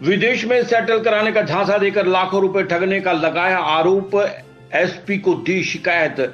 विदेश में सेटल कराने का झांसा देकर लाखों रुपए ठगने का लगाया आरोप, एसपी को दी शिकायत।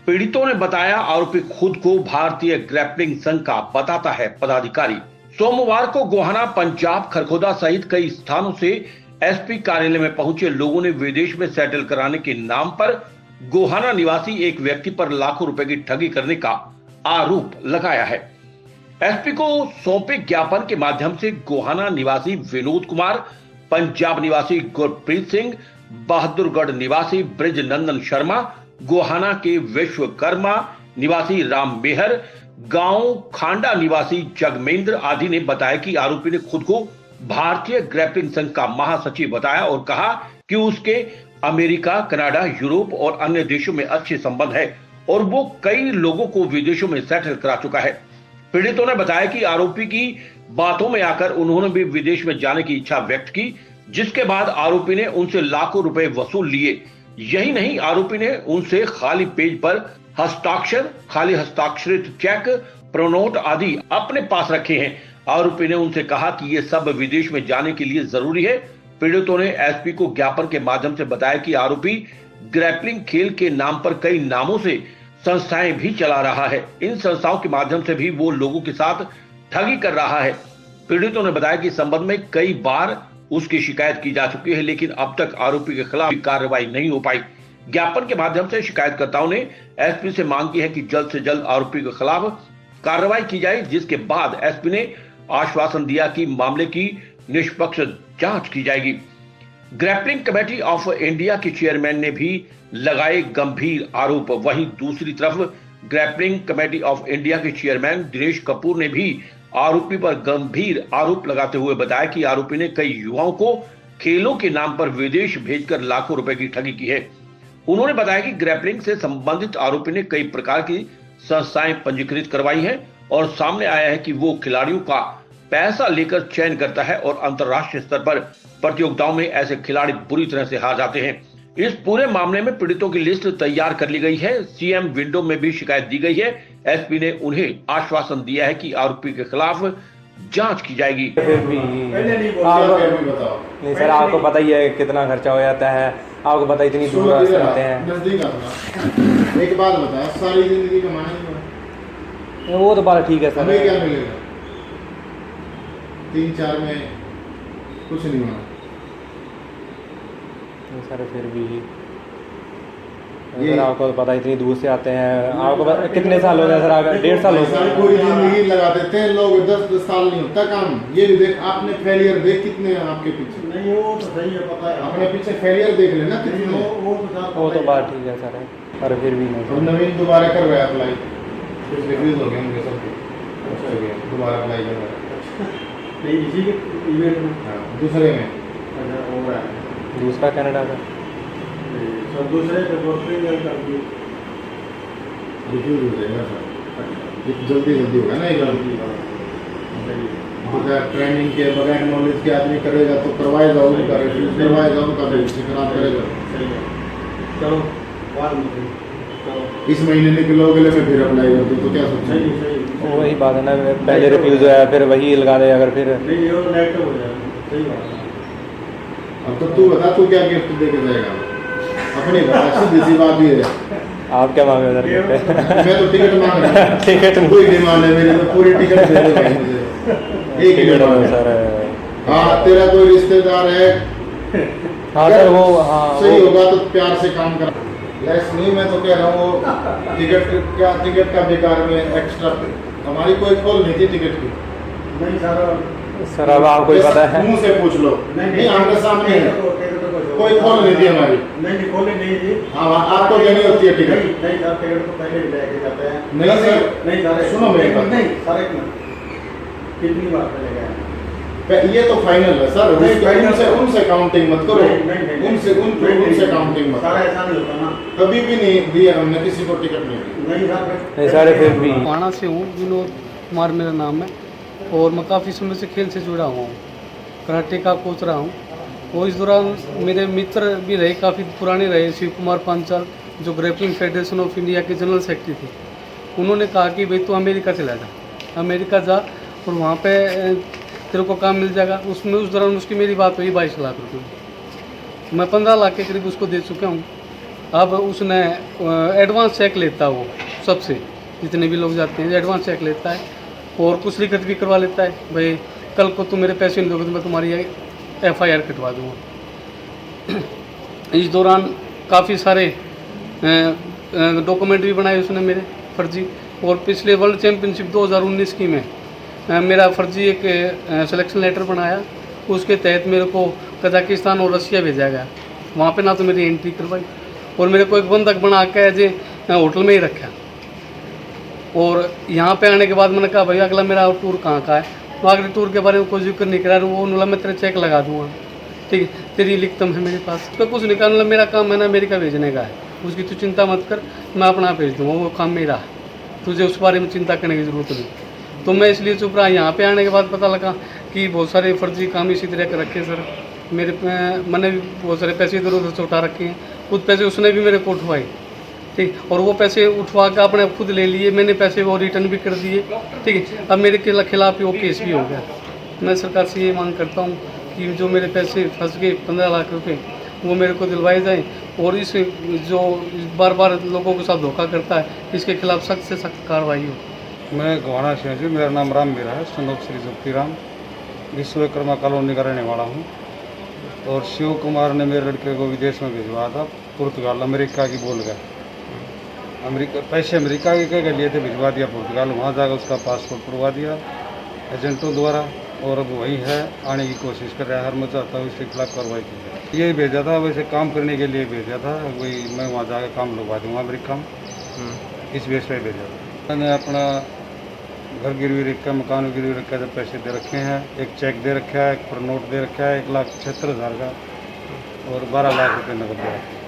पीड़ितों ने बताया आरोपी खुद को भारतीय ग्रैपलिंग संघ का बताता है पदाधिकारी। सोमवार को गोहाना, पंजाब, खरगोदा सहित कई स्थानों से एसपी कार्यालय में पहुंचे लोगों ने विदेश में सेटल कराने के नाम पर गोहाना निवासी एक व्यक्ति पर लाखों रुपए की ठगी करने का आरोप लगाया है। एसपी को सौंपे ज्ञापन के माध्यम से गोहाना निवासी विनोद कुमार, पंजाब निवासी गुरप्रीत सिंह, बहादुरगढ़ निवासी ब्रिज नंदन शर्मा, गोहाना के विश्वकर्मा निवासी राम मेहर, गांव खांडा निवासी जगमेंद्र आदि ने बताया कि आरोपी ने खुद को भारतीय ग्रैपलिंग संघ का महासचिव बताया और कहा कि उसके अमेरिका, कनाडा, यूरोप और अन्य देशों में अच्छे संबंध है और वो कई लोगों को विदेशों में सेटल करा चुका है। पीड़ितों ने बताया कि आरोपी की बातों में आकर उन्होंने भी विदेश में जाने की इच्छा व्यक्त की, जिसके बाद आरोपी ने उनसे लाखों रुपए वसूल लिए। यही नहीं, आरोपी ने उनसे खाली पेज पर हस्ताक्षर, खाली हस्ताक्षरित चेक, प्रोनोट आदि अपने पास रखे हैं। आरोपी ने उनसे कहा कि ये सब विदेश में जाने के लिए जरूरी है। पीड़ितों ने एसपी को ज्ञापन के माध्यम से बताया कि आरोपी ग्रैपलिंग खेल के नाम पर कई नामों से संस्थाएं भी चला रहा है। इन संस्थाओं के माध्यम से भी वो लोगों के साथ ठगी कर रहा है। पीड़ितों ने बताया कि संबंध में कई बार उसकी शिकायत की जा चुकी है, लेकिन अब तक आरोपी के खिलाफ कार्रवाई नहीं हो पाई। ज्ञापन के माध्यम से शिकायतकर्ताओं ने एसपी से मांग की है कि जल्द से जल्द आरोपी के खिलाफ कार्रवाई की जाए, जिसके बाद एसपी ने आश्वासन दिया कि मामले की निष्पक्ष जांच की जाएगी। ग्रैपलिंग कमेटी ऑफ इंडिया के चेयरमैन ने भी लगाए गंभीर आरोप। वहीं दूसरी तरफ ग्रैपलिंग कमेटी ऑफ इंडिया के चेयरमैन दिनेश कपूर ने भी आरोपी पर गंभीर आरोप लगाते हुए बताया कि आरोपी ने कई युवाओं को खेलों के नाम पर विदेश भेजकर लाखों रुपए की ठगी की है। उन्होंने बताया कि ग्रैपलिंग से संबंधित आरोपी ने कई प्रकार की संस्थाएं पंजीकृत करवाई हैं और सामने आया है कि वो खिलाड़ियों का पैसा लेकर चयन करता है और अंतर्राष्ट्रीय स्तर पर प्रतियोगिताओं में ऐसे खिलाड़ी बुरी तरह से हार जाते हैं। इस पूरे मामले में पीड़ितों की लिस्ट तैयार कर ली गई है। सीएम विंडो में भी शिकायत दी गई है। एसपी ने उन्हें आश्वासन दिया है कि आरोपी के खिलाफ जांच की जाएगी। फिर भी नहीं सर, आपको पता ही है कितना खर्चा हो जाता है, आपको पता इतनी दूर रास्ते आते हैं। एक बात बता, सारी जिंदगी कमाना वो तो बात ठीक है सर, हमें क्या मिलेगा? 3-4 में कुछ नहीं होना सर। फिर भी सर आपको तो पता इतनी दूर से आते हैं, आपको कितने साल हो गए सर? अगर 1.5 साल हो गए। पूरी जिंदगी लगा देते हैं लोग, 10 साल नहीं होता काम। ये भी देख, आपने फेलियर देख कितने हैं आपके पीछे। नहीं वो तो सही है, पता है अपने पीछे फेलियर देख लेना कितने। वो तो बात ठीक है सर, पर फिर भी नहीं। और नवीन दोबारा कर रहा है अप्लाई, कुछ रिव्यूज हो गए उनके सब, अच्छा हो गया, दोबारा अप्लाई कर रहा है। नहीं इसी के इवेंट में, हाँ दूसरे में, अच्छा हो रहा है दूसरा कनाडा का सब दूसरे पे रिव्यू हो जाएगा सर, जल्दी होगा ना। बगैर ट्रेनिंग के, बगैर नॉलेज के आदमी करेगा तो करवाएगा, उनका रिव्यू करवाएगा, उनका खराब करेगा। चलो इस महीने निकलोगे में फिर अप्लाई कर दो तो क्या सोचेंगे? वही बात है ना, पहले रिफ्यूज है फिर वही लगा दे, अगर फिर नहीं वो नेगेटिव हो जाएगा। सही बात है। अब तो तू बता, तू क्या गिफ्ट दे के जाएगा? अपनी बता, सीधी सी बात ही है। आप क्या मांगे सर? मैं तो टिकट मांग रहा हूँ। टिकट कोई डिमांड है मेरी तो पूरी टिकट दे दो भाई मुझे। एक ही डिमांड सर। हाँ तेरा कोई रिश्तेदार है, हाँ सर वो, हाँ सही होगा तो प्यार से काम कर। लेस नहीं, मैं तो कह रहा हूँ वो टिकट का बेकार में एक्स्ट्रा हमारी कोई कॉल नहीं थी टिकट की। नहीं सर अब आपको पता है, मुंह से पूछ लो। नहीं आमने सामने है, कोई कॉल नहीं थी हमारी। नहीं खोले नहीं थी। हाँ आपको देनी होती है टिकट। नहीं सर, टिकट तो पहले लेके जाते हैं। नहीं सर, नहीं सर सुनो मेरी बात। नहीं सर, एक मिनट, कितनी बार पहले गए? ये तो फाइनल है सर, उनसे काउंटिंग मत करो। उनसे काउंटिंग मत। सारा ऐसा नहीं होता ना, कभी भी नहीं दिया हमने किसी को टिकट नहीं सर। फिर भी गोहाना से हूँ, विनोद कुमार मेरा नाम है और मैं काफ़ी समय से खेल से जुड़ा हुआ हूँ, कराटे का कोच रहा हूँ। और इस दौरान मेरे मित्र भी रहे, काफ़ी पुराने रहे, शिव कुमार पांचाल जो ग्रैपलिंग फेडरेशन ऑफ इंडिया के जनरल सेक्रेटरी थे। उन्होंने कहा कि भाई तू अमेरिका चला जा, अमेरिका जा और वहाँ पे तेरे को काम मिल जाएगा। उसमें उस दौरान उसकी मेरी बात हुई 22 लाख रुपये, मैं 15 लाख के करीब उसको दे चुका हूँ। अब उसने एडवांस चेक लेता है, वो सबसे जितने भी लोग जाते हैं एडवांस चेक लेता है और कुछ लिखत भी करवा लेता है, भाई कल को तुम मेरे पैसे नहीं दोगे तो मैं तुम्हारी FIR कटवा दूँगा। इस दौरान काफ़ी सारे डॉक्यूमेंट भी बनाए उसने मेरे फर्जी, और पिछले वर्ल्ड चैम्पियनशिप 2019 की में मेरा फर्जी एक सिलेक्शन लेटर बनाया, उसके तहत मेरे को कजाकिस्तान और रशिया भेजा गया। वहाँ पे ना तो मेरी एंट्री करवाई और मेरे को एक बंधक बना के जे होटल में ही रखा। और यहाँ पे आने के बाद मैंने कहा भाई अगला मेरा टूर कहाँ का है, तो अगले टूर के बारे में कोई जिक्र नहीं करा। वो बोला मैं तेरे चेक लगा दूँगा, ठीक है, तेरी लिखतम है मेरे पास, तो कुछ नहीं कहा, मेरा काम है ना अमेरिका भेजने का है, उसकी तू चिंता मत कर, मैं अपना भेज दूँगा, वो काम मेरा है, तुझे उस बारे में चिंता करने की ज़रूरत नहीं। तो मैं इसलिए चुप रहा। यहाँ पे आने के बाद पता लगा कि बहुत सारे फर्जी काम इसी तरह के रखे सर। मैंने भी बहुत सारे पैसे इधर उधर से उठा रखे हैं, कुछ पैसे उसने भी मेरे को उठवाए, ठीक, और वो पैसे उठवा के आपने खुद ले लिए, मैंने पैसे वो रिटर्न भी कर दिए, ठीक है। अब मेरे के खिलाफ वो केस भी हो गया। मैं सरकार से ये मांग करता हूँ कि जो मेरे पैसे फंस गए 15 लाख रुपए, वो मेरे को दिलवाए जाएँ, और इस जो बार बार लोगों के साथ धोखा करता है इसके खिलाफ सख्त से सख्त कार्रवाई हो। मैं गोहाना सिंह जी, मेरा नाम राम मेरा है, सन ऑफ श्री जगती राम, विश्वकर्मा कॉलोनी का रहने वाला हूँ। और शिव कुमार ने मेरे लड़के को विदेश में भिजवाया था, पुर्तगाल अमेरिका की बोल गए, पैसे अमेरिका के लिए थे, भिजवा दिया पुर्तगाल, वहाँ जाकर उसका पासपोर्ट करवा दिया एजेंटों द्वारा, और अब वही है, आने की कोशिश कर रहा है। हर मैं चाहता हूँ इसके खिलाफ कार्रवाई की। यही भेजा था, वैसे काम करने के लिए भेजा था, वही मैं वहाँ जाकर काम लगवा दूँगा अमेरिका में, इस बेस पर भेजा था। मैंने अपना घर गिरवी रखा, मकान गिरवी रखा, जब पैसे दे रखे हैं, एक चेक दे रखा है, एक पर नोट दे रखा है 1,76,000 का, और 12 लाख रुपये नकद दे रखे,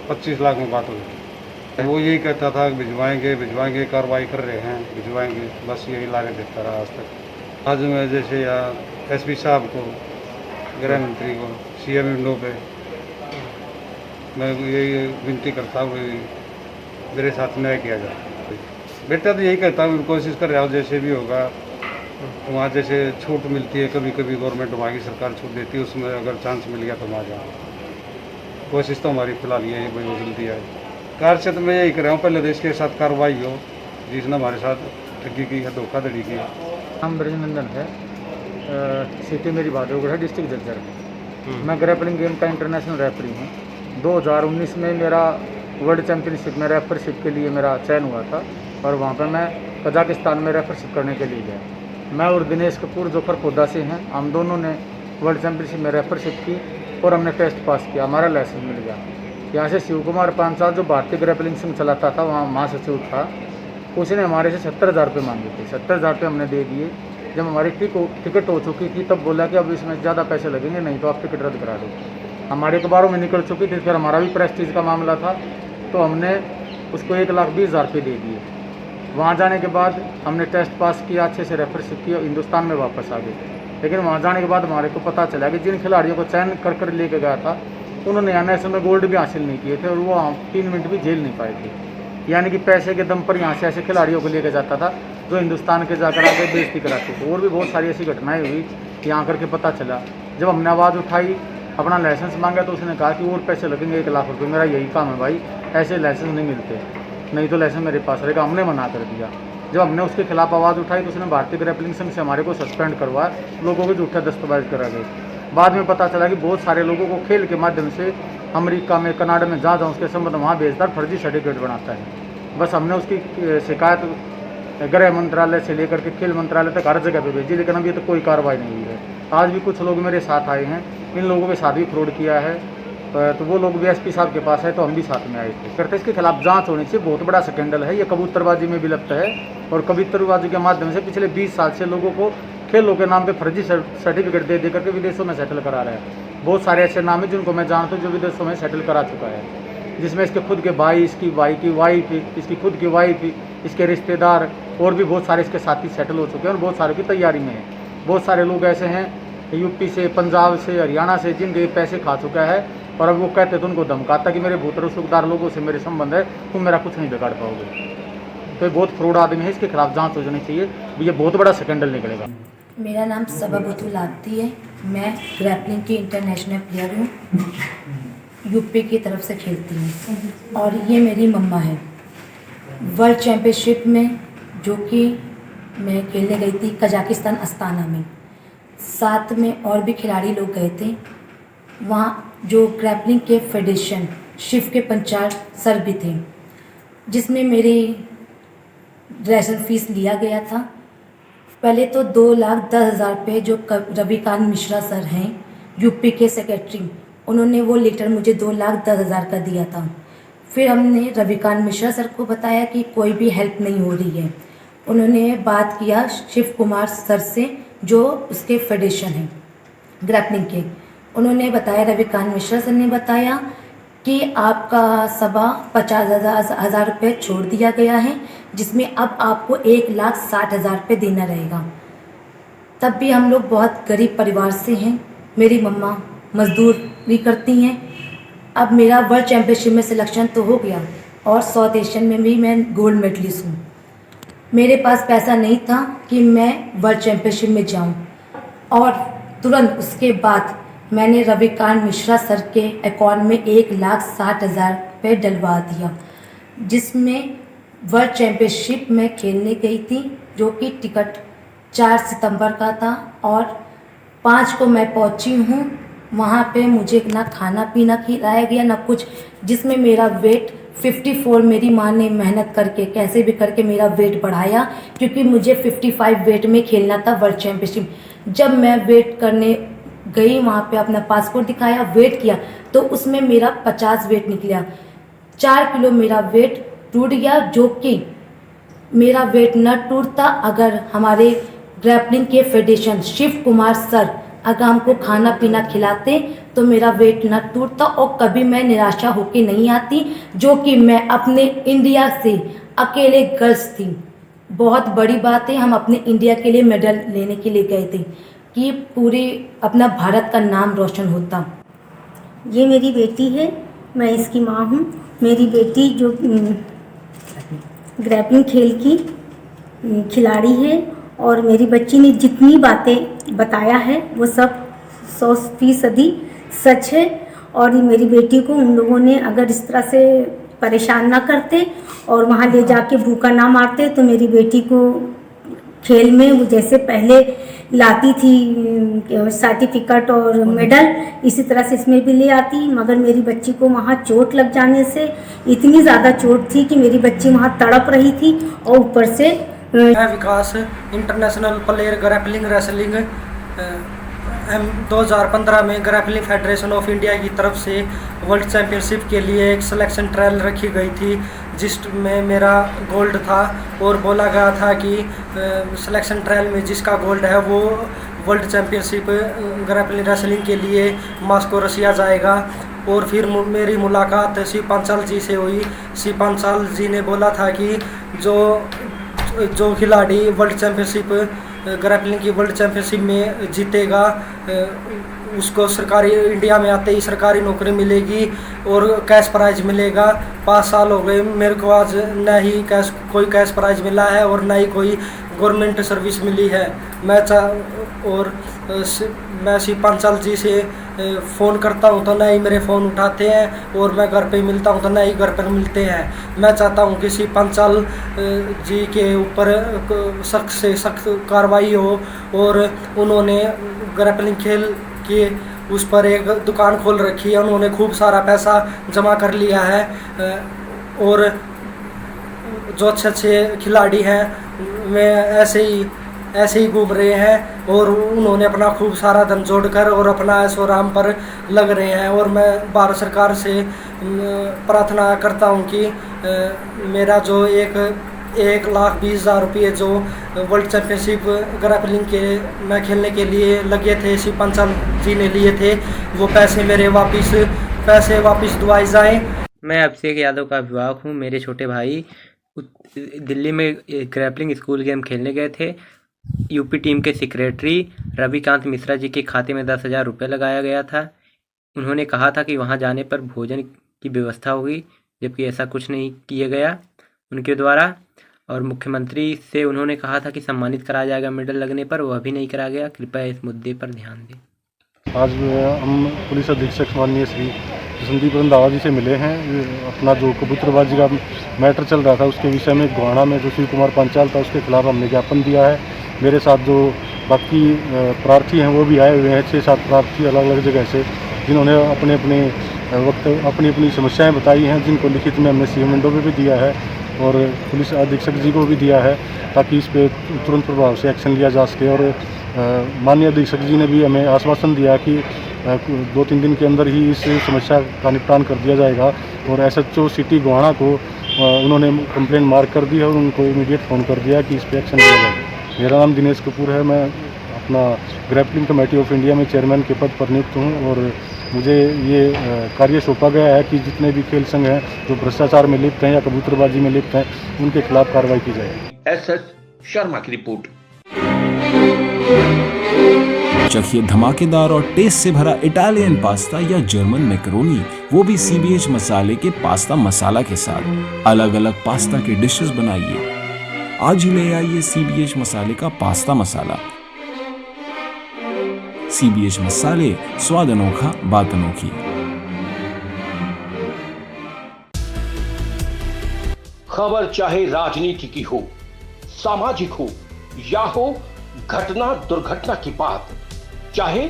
25 लाख में बात हो गई। वो यही कहता था कि भिजवाएंगे, कार्रवाई कर रहे हैं, भिजवाएंगे, बस यही लारे देता रहा आज तक। आज मैं जैसे यहाँ SP साहब को, गृह मंत्री को, CM विंडो पे मैं यही विनती करता हूँ कि मेरे साथ न्याय किया जाए। बेटा तो यही कहता हूँ, कोशिश कर रहा हूँ जैसे भी होगा। वहाँ जैसे छूट मिलती है, कभी कभी गवर्नमेंट वहाँ की सरकार छूट देती है, उसमें अगर चांस मिल गया तो वहाँ जाऊँ। कोशिश तो हमारी फिलहाल ये है, भाई जल्दी है। कार से तो मैं यही कर रहा हूँ, पहले तो इसके साथ कार्रवाई हो, जिसने हमारे साथ ठगी की है, धोखाधड़ी की है। नाम ब्रजनंदन है, सिटी मेरी बहादुरगढ़ है, डिस्ट्रिक्ट जज्जर है। मैं ग्रैपलिंग गेम का इंटरनेशनल रेफरी हूँ। 2019 में मेरा वर्ल्ड चैम्पियनशिप में रेफरशिप के लिए मेरा चयन हुआ था, और वहाँ पर मैं कजाकिस्तान में रेफरशिप करने के लिए गया। मैं और दिनेश कपूर जो खरखोदा से हैं, हम दोनों ने वर्ल्ड चैम्पियनशिप में रेफरशिप की और हमने टेस्ट पास किया, हमारा लाइसेंस मिल गया। यहाँ से शिव कुमार पांचाल जो भारतीय ग्रैपलिंग संघ चलाता था, वहाँ महासचिव था, उसने हमारे से 70,000 रुपये मांगे थे। 70,000 रुपये हमने दे दिए। जब हमारी टिकट हो चुकी थी तब बोला कि अब इसमें ज़्यादा पैसे लगेंगे, नहीं तो आप टिकट रद्द करा दो। हमारे अखबारों में निकल चुकी थी, फिर हमारा भी प्रेस्टीज का मामला था, तो हमने उसको 1,20,000 रुपये दे दिए। वहाँ जाने के बाद हमने टेस्ट पास किया, अच्छे से रेफरशिप किया, हिंदुस्तान में वापस आ गए। लेकिन वहाँ जाने के बाद हमारे को पता चला कि जिन खिलाड़ियों को चयन कर लेके गया था, उन्होंने NIS में गोल्ड भी हासिल नहीं किए थे, और वो 3 मिनट भी झेल नहीं पाए थे। यानी कि पैसे के दम पर यहाँ से ऐसे खिलाड़ियों को लेकर जाता था जो हिंदुस्तान के जाकर आगे बेइज्जती कराते थे। और भी बहुत सारी ऐसी घटनाएं हुई, यहाँ करके पता चला। जब हमने आवाज़ उठाई, अपना लाइसेंस मांगा, तो उसने कहा कि और पैसे लगेंगे 1 लाख रुपये। मेरा यही काम है भाई, ऐसे लाइसेंस नहीं मिलते, नहीं तो लाइसेंस मेरे पास रहेगा। हमने मना कर दिया। जब हमने उसके खिलाफ आवाज़ उठाई तो उसने भारतीय ग्रैपलिंग संघ से हमारे को सस्पेंड करवाया, लोगों के झूठे दस्तावेज करा गए। बाद में पता चला कि बहुत सारे लोगों को खेल के माध्यम से अमेरिका में, कनाडा में, जहाँ जहाँ उसके संबंध वहाँ भेजता, फर्जी सर्टिफिकेट बनाता है। बस हमने उसकी शिकायत गृह मंत्रालय से लेकर के खेल मंत्रालय तक हर जगह पे भेजी, लेकिन अभी तो कोई कार्रवाई नहीं हुई है। आज भी कुछ लोग मेरे साथ आए हैं, इन लोगों के साथ भी फ्रॉड किया है, तो वो लोग भी SP साहब के पास है, तो हम भी साथ में आए थे। करते इसके खिलाफ जांच होनी चाहिए। बहुत बड़ा स्कैंडल है ये, कबूतरबाजी में भी लगता है, और कबूतरबाजी के माध्यम से पिछले 20 साल से लोगों को खेलों के नाम पे फर्जी सर्टिफिकेट दे करके विदेशों में सेटल करा रहा है। बहुत सारे ऐसे नाम हैं जिनको मैं जानता हूँ जो विदेशों में सेटल करा चुका है, जिसमें इसके खुद के भाई, इसकी भाई की वाइफ, इसकी खुद की वाइफ, इसके रिश्तेदार और भी बहुत सारे इसके साथी सेटल हो चुके हैं, और बहुत सारे की तैयारी में है। बहुत सारे लोग ऐसे हैं UP से, पंजाब से, हरियाणा से, जिनके पैसे खा चुका है, और अब वो कहते थे, उनको धमकाता कि मेरे भूतपूर्व सूबेदार लोगों से मेरे संबंध है, तुम मेरा कुछ नहीं बिगाड़ पाओगे। तो ये बहुत फ्रॉड आदमी है, इसके खिलाफ जांच हो जानी चाहिए। ये बहुत बड़ा स्कैंडल निकलेगा। मेरा नाम सबा बुतुल आती है। मैं ग्रैपलिंग की इंटरनेशनल प्लेयर हूँ। यूपी की तरफ से खेलती हूँ और ये मेरी मम्मा है। वर्ल्ड चैम्पियनशिप में जो कि मैं खेलने गई थी कजाकिस्तान अस्ताना में, साथ में और भी खिलाड़ी लोग गए थे। वहाँ जो ग्रैपलिंग के फेडरेशन शिव के पंचाल सर भी थे, जिसमें मेरी ड्रेसर फीस लिया गया था। पहले तो 2,10,000 रुपये जो रविकांत मिश्रा सर हैं यूपी के सेक्रेटरी, उन्होंने वो लेटर मुझे 2,10,000 का दिया था। फिर हमने रविकांत मिश्रा सर को बताया कि कोई भी हेल्प नहीं हो रही है। उन्होंने बात किया शिव कुमार सर से जो उसके फेडरेशन हैं ग्रैपलिंग के। उन्होंने बताया, रविकांत मिश्रा सर ने बताया कि आपका सभा 50,000 रुपये छोड़ दिया गया है, जिसमें अब आपको 1,60,000 रुपये देना रहेगा। तब भी हम लोग बहुत गरीब परिवार से हैं। मेरी मम्मा मजदूरी करती हैं। अब मेरा वर्ल्ड चैम्पियनशिप में सिलेक्शन तो हो गया और साउथ एशियन में भी मैं गोल्ड मेडलिस्ट हूँ। मेरे पास पैसा नहीं था कि मैं वर्ल्ड चैम्पियनशिप में जाऊँ और तुरंत उसके बाद मैंने रविकांत मिश्रा सर के अकाउंट में 1,60,000 रुपये डलवा दिया, जिसमें वर्ल्ड चैम्पियनशिप में खेलने गई थी, जो कि टिकट 4 सितंबर का था और 5 को मैं पहुंची हूं। वहां पे मुझे ना खाना पीना खिलाया गया ना कुछ, जिसमें मेरा वेट 54, मेरी माँ ने मेहनत करके कैसे भी करके मेरा वेट बढ़ाया, क्योंकि मुझे 55 वेट में खेलना था वर्ल्ड चैम्पियनशिप। जब मैं वेट करने गई वहाँ पे अपना पासपोर्ट दिखाया, वेट किया तो उसमें मेरा 50 वेट निकला। 4 किलो मेरा वेट टूट गया, जो कि मेरा वेट न टूटता अगर हमारे ग्रैपलिंग के फेडरेशन शिव कुमार सर अगर हमको खाना पीना खिलाते तो मेरा वेट न टूटता और कभी मैं निराशा होके नहीं आती, जो कि मैं अपने इंडिया से अकेले गर्ल्स थी। बहुत बड़ी बात है, हम अपने इंडिया के लिए मेडल लेने के लिए गए थे कि पूरे अपना भारत का नाम रोशन होता। ये मेरी बेटी है, मैं इसकी माँ हूँ। मेरी बेटी जो ग्रैपलिंग खेल की खिलाड़ी है और मेरी बच्ची ने जितनी बातें बताया है वो सब 100% सच है। और मेरी बेटी को उन लोगों ने अगर इस तरह से परेशान ना करते और वहाँ ले जाके भूखा ना मारते तो मेरी बेटी को खेल में वो जैसे पहले लाती थी सर्टिफिकेट और मेडल, इसी तरह से इसमें भी ले आती। मगर मेरी बच्ची को वहाँ चोट लग जाने से इतनी ज़्यादा चोट थी कि मेरी बच्ची वहाँ तड़प रही थी और ऊपर से मैं विकास इंटरनेशनल प्लेयर ग्रैपलिंग रेसलिंग 2015 में ग्रैपलिंग फेडरेशन ऑफ इंडिया की तरफ से वर्ल्ड चैम्पियनशिप के लिए एक सिलेक्शन ट्रायल रखी गई थी, जिसमें मेरा गोल्ड था और बोला गया था कि सिलेक्शन ट्रायल में जिसका गोल्ड है वो वर्ल्ड चैम्पियनशिप ग्रैपलिंग रेसलिंग के लिए मॉस्को रशिया जाएगा। और फिर मेरी मुलाकात शिव पंचाल जी से हुई। शिव पंचाल जी ने बोला था कि जो खिलाड़ी वर्ल्ड चैम्पियनशिप ग्रैपलिंग की वर्ल्ड चैम्पियनशिप में जीतेगा उसको सरकारी इंडिया में आते ही सरकारी नौकरी मिलेगी और कैश प्राइज मिलेगा। 5 साल हो गए मेरे को आज न ही कोई कैश प्राइज मिला है और न ही कोई गवर्नमेंट सर्विस मिली है। मैं श्री पंचाल जी से फ़ोन करता हूं तो न ही मेरे फ़ोन उठाते हैं और मैं घर पे मिलता हूं तो न ही घर पर मिलते हैं। मैं चाहता हूं कि श्री पंचाल जी के ऊपर सख्त से सख्त कार्रवाई हो और उन्होंने ग्रैपलिंग खेल के उस पर एक दुकान खोल रखी है। उन्होंने खूब सारा पैसा जमा कर लिया है और जो अच्छे खिलाड़ी हैं वे ऐसे ही घूम रहे हैं और उन्होंने अपना खूब सारा धन जोड़कर और अपना ऐशो आराम पर लग रहे हैं। और मैं भारत सरकार से प्रार्थना करता हूं कि मेरा जो 1,20,000 रुपये जो वर्ल्ड चैम्पियनशिप ग्रैपलिंग के मैं खेलने के लिए लगे थे, शिव पंचाल जी ने लिए थे, वो पैसे मेरे वापस दुआई जाएं। मैं अभिषेक यादव का अभिभावक हूँ। मेरे छोटे भाई दिल्ली में ग्रैपलिंग स्कूल गेम खेलने गए थे। यूपी टीम के सेक्रेटरी रविकांत मिश्रा जी के खाते में 10,000 रुपये लगाया गया था। उन्होंने कहा था कि वहां जाने पर भोजन की व्यवस्था होगी, जबकि ऐसा कुछ नहीं किया गया उनके द्वारा। और मुख्यमंत्री से उन्होंने कहा था कि सम्मानित कराया जाएगा मेडल लगने पर, वह भी नहीं करा गया। कृपया इस मुद्दे पर ध्यान दें। आज हम पुलिस अधीक्षक माननीय श्री संदीप रंधावा जी से मिले हैं। अपना जो कबूतरबाजी का मैटर चल रहा था उसके विषय में गोहाना में जो शिव कुमार पांचाल था उसके खिलाफ हमने ज्ञापन दिया है। मेरे साथ जो बाकी प्रार्थी हैं वो भी आए हुए हैं, 6-7 प्रार्थी अलग अलग जगह से, जिन्होंने अपने अपने वक्त अपनी अपनी समस्याएं बताई हैं, जिनको लिखित में हमने सीएम विंडो पे भी दिया है और पुलिस अधीक्षक जी को भी दिया है, ताकि इस पर तुरंत प्रभाव से एक्शन लिया जा सके। और माननीय अधीक्षक जी ने भी हमें आश्वासन दिया कि 2-3 दिन के अंदर ही इस समस्या का निपटान कर दिया जाएगा। और SHO सिटी गोहाना को उन्होंने कंप्लेंट मार्क कर दी है और उनको इमीडिएट फ़ोन कर दिया कि इस पर एक्शन लिया जाए। मेरा नाम दिनेश कपूर है, मैं अपना ग्रैपलिंग कमेटी ऑफ इंडिया में चेयरमैन के पद पर नियुक्त हूँ और मुझे ये कार्य सौंपा गया है कि जितने भी खेल संघ हैं जो भ्रष्टाचार में लिप्त हैं या कबूतरबाजी में लिप्त हैं, उनके खिलाफ कार्रवाई की जाएगी। SS शर्मा की रिपोर्ट। चखिए धमाकेदार और टेस्ट से भरा इटालियन पास्ता या जर्मन मैकरोनी, वो भी CBH मसाले के पास्ता मसाला के साथ। अलग अलग पास्ता के डिशेस बनाइए। आज ही ले आइए CBH मसाले का पास्ता मसाला। CBH मसाले, स्वाद अनोखा, बात अनोखी। खबर चाहे राजनीति की हो, सामाजिक हो या हो घटना दुर्घटना की बात, चाहे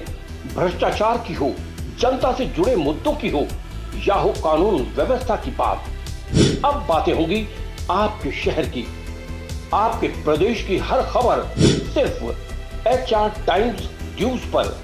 भ्रष्टाचार की हो, जनता से जुड़े मुद्दों की हो या हो कानून व्यवस्था की बात, अब बातें होंगी आपके शहर की, आपके प्रदेश की हर खबर सिर्फ HR टाइम्स न्यूज पर।